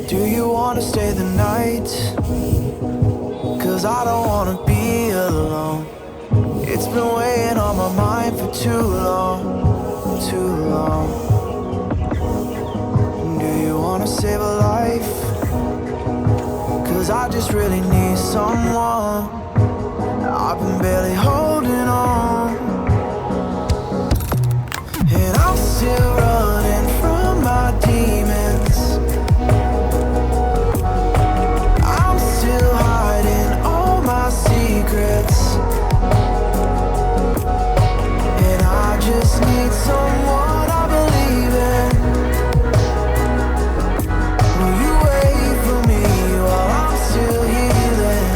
Do you wanna stay the night? 'Cause I don't wanna be alone. It's been weighing on my mind for too long, too long. Do you wanna save a life? 'Cause I just really need someone. I've been barely holding on, and I'm still running from my demons. I'm still hiding all my secrets, and I just need someone I believe in. Will you wait for me while I'm still healing?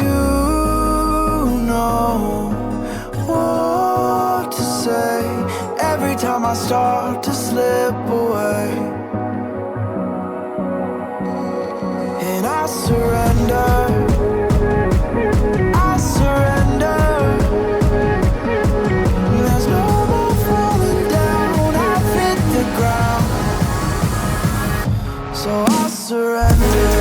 You know what to say every time I start to slip away, and I surrender. I surrender. There's no more falling down. I've hit the ground, so I surrender.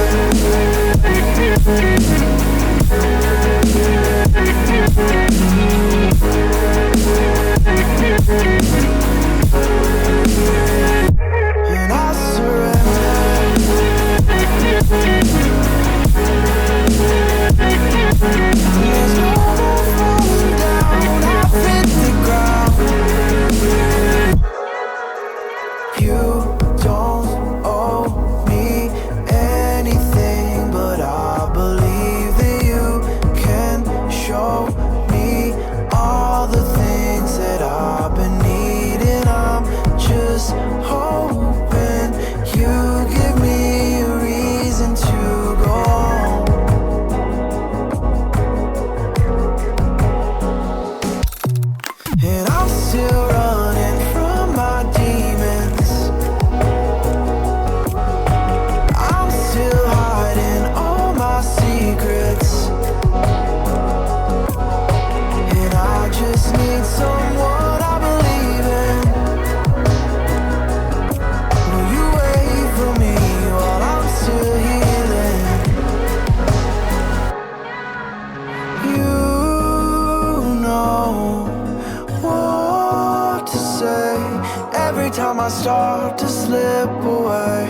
And I surrender. There's no more falling down. I've hit the ground. You don't owe me anything, but I believe that you can show me all the things that I've been needing. I'm just hoping you give me a reason to go on. And I'm still running from my demons. I'm still hiding all my secrets, and I just need someone I believe in. Will you wait for me while I'm still healing? You know what to say every time I start to slip away.